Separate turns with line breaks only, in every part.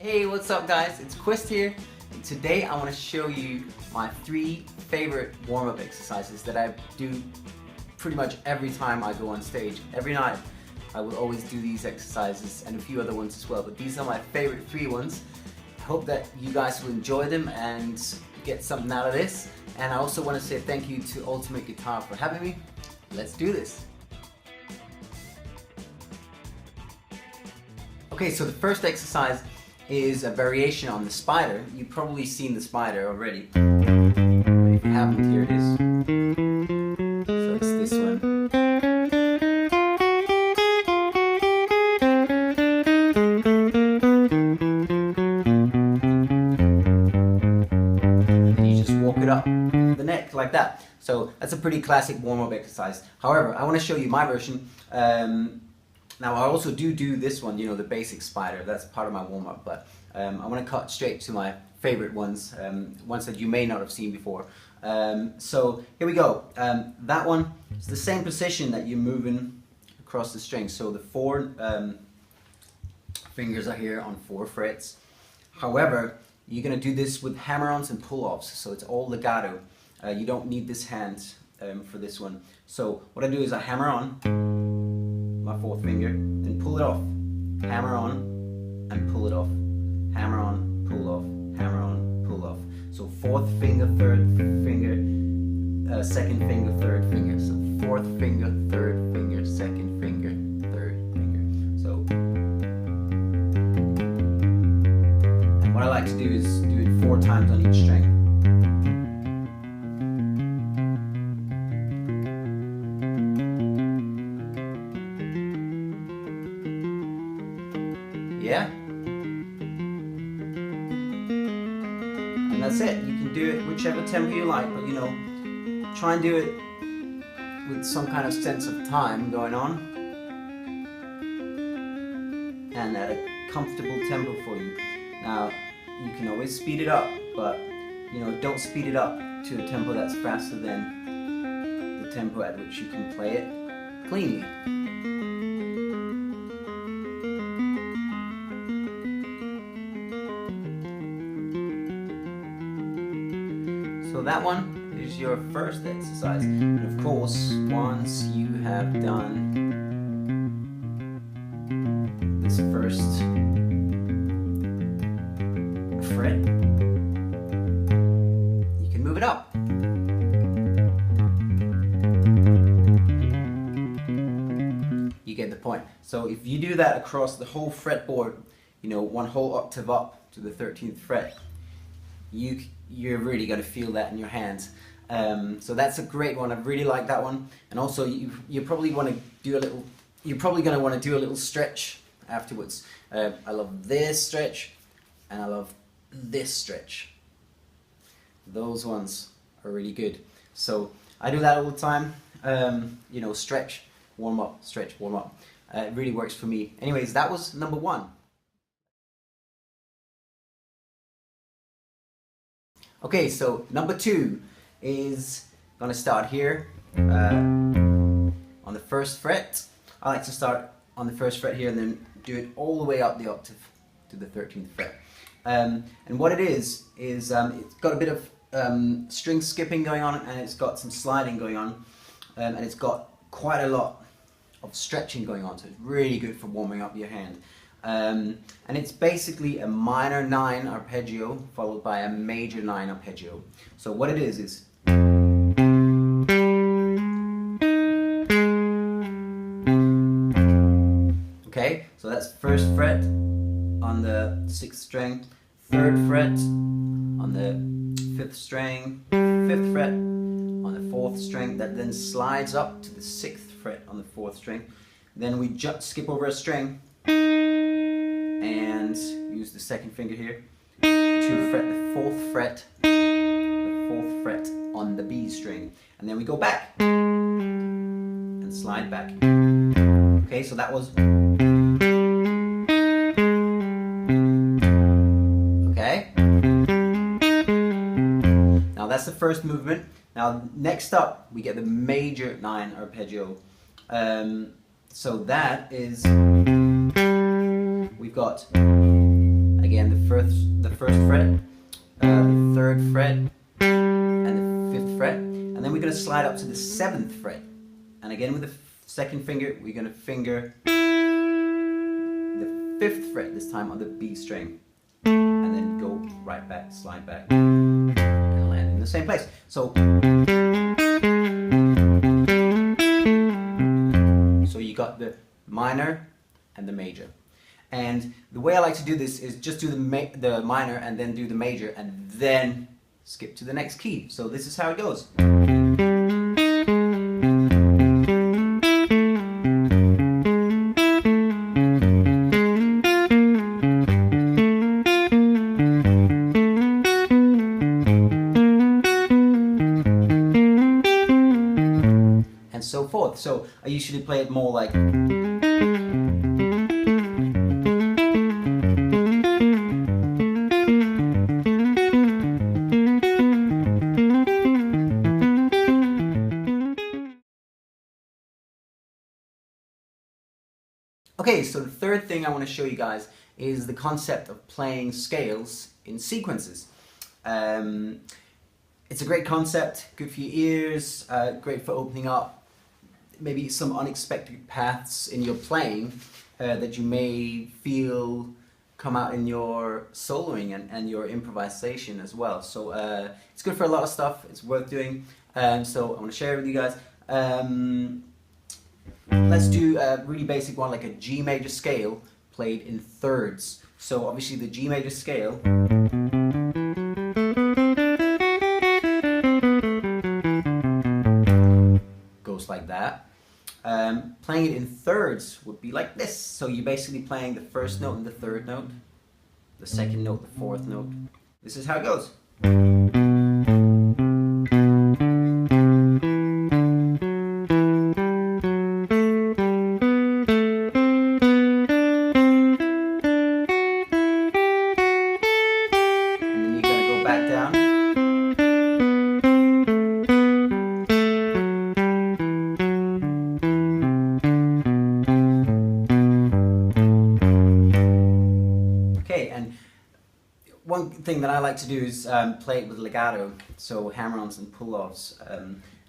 Hey, what's up guys? It's Quist here, and today I want to show you my 3 favorite warm-up exercises that I do pretty much every time I go on stage. Every night I will always do these exercises and a few other ones as well, but these are my favorite 3 ones. I hope that you guys will enjoy them and get something out of this. And I also want to say thank you to Ultimate Guitar for having me. Let's do this. Okay, so the first exercise is a variation on the spider. You've probably seen the spider already. If you haven't, here it is. So it's this one. And you just walk it up the neck like that. So that's a pretty classic warm-up exercise. However, I want to show you my version. Now I also do this one, you know, the basic spider, that's part of my warm-up, but I want to cut straight to my favorite ones, ones that you may not have seen before. So here we go. That one is the same position that you're moving across the string. So the 4 fingers are here on 4 frets. However, you're going to do this with hammer-ons and pull-offs, so it's all legato. You don't need this hand for this one. So what I do is I hammer on my 4th finger, then pull it off, hammer on, and pull it off, hammer on, pull off, hammer on, pull off. So 4th finger, 3rd finger, 2nd finger, 3rd finger. So 4th finger, 3rd finger, 2nd finger, 3rd finger. So, and what I like to do is do it 4 times on each string. Yeah, and that's it. You can do it whichever tempo you like, but you know, try and do it with some kind of sense of time going on and at a comfortable tempo for you. Now, you can always speed it up, but you know, don't speed it up to a tempo that's faster than the tempo at which you can play it cleanly. So that one is your first exercise. And of course, once you have done this first fret, you can move it up. You get the point. So if you do that across the whole fretboard, you know, one whole octave up to the 13th fret, you're really going to feel that in your hands. So that's a great one. I really like that one. And also, you probably want to do a little. You're probably going to want to do a little stretch afterwards. I love this stretch, and I love this stretch. Those ones are really good. So I do that all the time. You know, stretch, warm up, stretch, warm up. It really works for me. Anyways, that was number 1. Okay, so number 2 is gonna start here on the 1st fret. I like to start on the 1st fret here and then do it all the way up the octave to the 13th fret. And what it is it's got a bit of string skipping going on, and it's got some sliding going on, and it's got quite a lot of stretching going on, so it's really good for warming up your hand. And it's basically a minor 9 arpeggio followed by a major 9 arpeggio. So what it is okay, so that's 1st fret on the 6th string, 3rd fret on the 5th string, 5th fret on the 4th string, that then slides up to the 6th fret on the 4th string. Then we just skip over a string and use the 2nd finger here to fret the 4th fret on the B string, and then we go back and slide back. Okay, so that was okay. Now that's the first movement. Now next up we get the major 9 arpeggio. So that is, we've got again the first fret, the third fret, and the fifth fret, and then we're going to slide up to the seventh fret. And again with the second finger, we're going to finger the fifth fret this time on the B string, and then go right back, slide back, and land in the same place. So you got the minor and the major. And the way I like to do this is just do the minor and then do the major and then skip to the next key. So this is how it goes. And so forth. So I usually play it more like okay, so the third thing I want to show you guys is the concept of playing scales in sequences. It's a great concept, good for your ears, great for opening up maybe some unexpected paths in your playing that you may feel come out in your soloing and your improvisation as well. So it's good for a lot of stuff, it's worth doing. So I want to share it with you guys. Let's do a really basic one, like a G major scale played in thirds. So obviously the G major scale goes like that. Playing it in thirds would be like this. So you're basically playing the first note and the third note, the second note, the fourth note. This is how it goes. One thing that I like to do is play it with legato, so hammer-ons and pull-offs,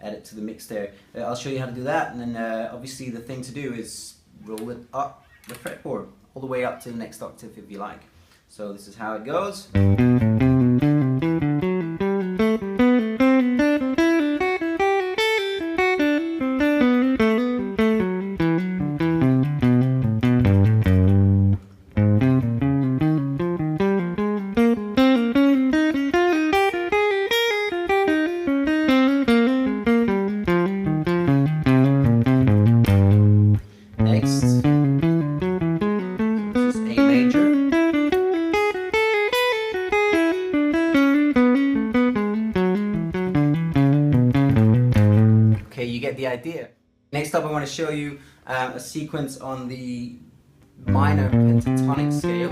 add it to the mix there. I'll show you how to do that, and then obviously the thing to do is roll it up the fretboard, all the way up to the next octave if you like. So this is how it goes. You get the idea. Next up I want to show you a sequence on the minor pentatonic scale.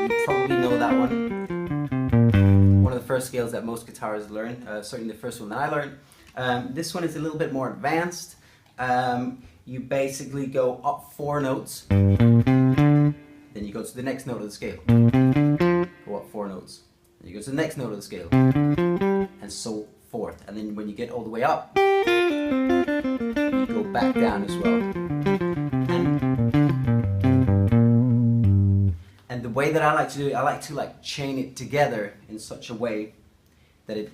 You probably know that one. One of the first scales that most guitarists learn, certainly the first one that I learned. This one is a little bit more advanced. You basically go up 4 notes, then you go to the next note of the scale. Go up 4 notes, then you go to the next note of the scale, and so forth. And then when you get all the way up, you go back down as well. And the way that I like to do it, I like to like chain it together in such a way that it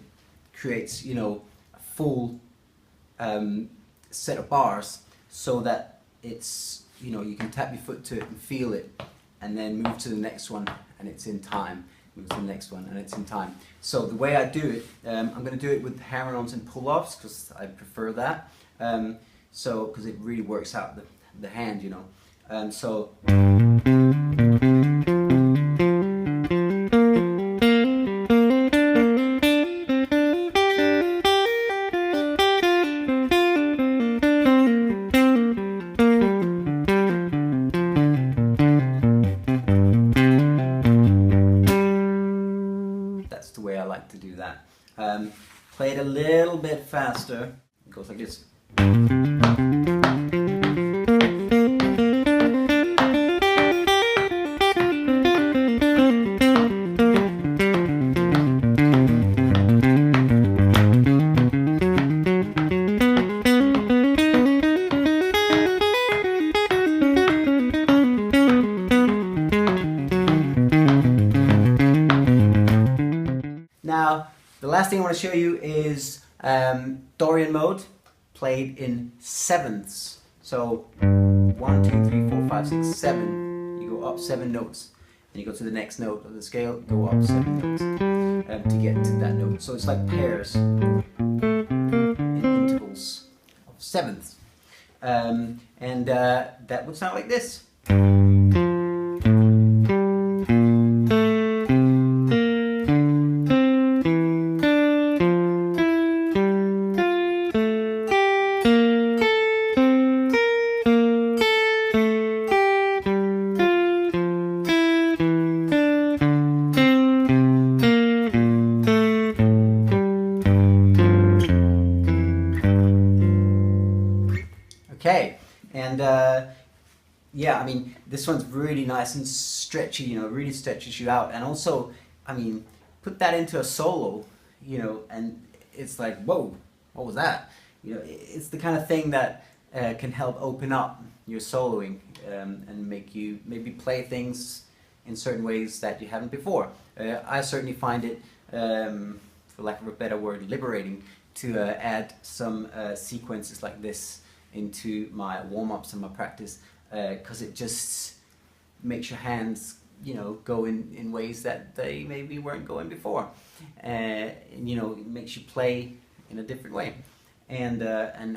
creates, you know, a full set of bars, so that it's, you know, you can tap your foot to it and feel it, and then move to the next one and it's in time. Move to the next one and it's in time. So the way I do it, I'm going to do it with hammer-ons and pull-offs because I prefer that. So because it really works out the hand, you know. So that's the way I like to do that. Play it a little bit faster. It goes like this. Now, the last thing I want to show you is Dorian Mode, played in sevenths. So 1, 2, 3, 4, 5, 6, 7. You go up 7 notes. Then you go to the next note of the scale, go up 7 notes to get to that note. So it's like pairs in intervals of sevenths. That would sound like this. Okay, and yeah, I mean, this one's really nice and stretchy, you know, really stretches you out. And also, I mean, put that into a solo, you know, and it's like, whoa, what was that? You know, it's the kind of thing that can help open up your soloing and make you maybe play things in certain ways that you haven't before. I certainly find it, for lack of a better word, liberating to add some sequences like this into my warm-ups and my practice, because it just makes your hands, you know, go in ways that they maybe weren't going before, and you know, it makes you play in a different way, and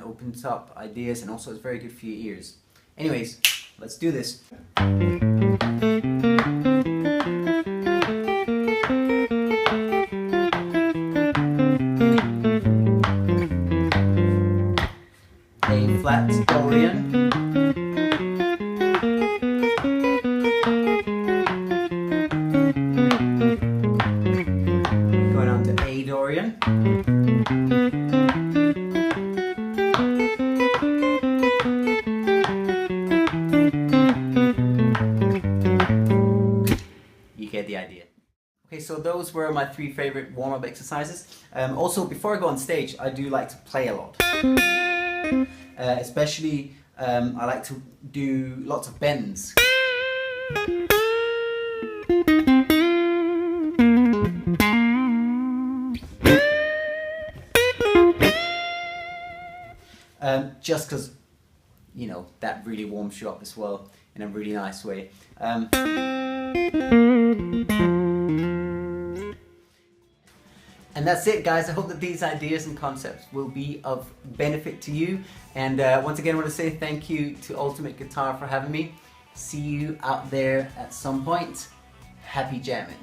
opens up ideas, and also it's very good for your ears. Anyways, let's do this. A flat Dorian, going on to A Dorian, you get the idea. Okay, so those were my 3 favorite warm-up exercises. Also, before I go on stage, I do like to play a lot. Especially, I like to do lots of bends. Just because, you know, that really warms you up as well in a really nice way. And that's it, guys. I hope that these ideas and concepts will be of benefit to you. And once again, I want to say thank you to Ultimate Guitar for having me. See you out there at some point. Happy jamming.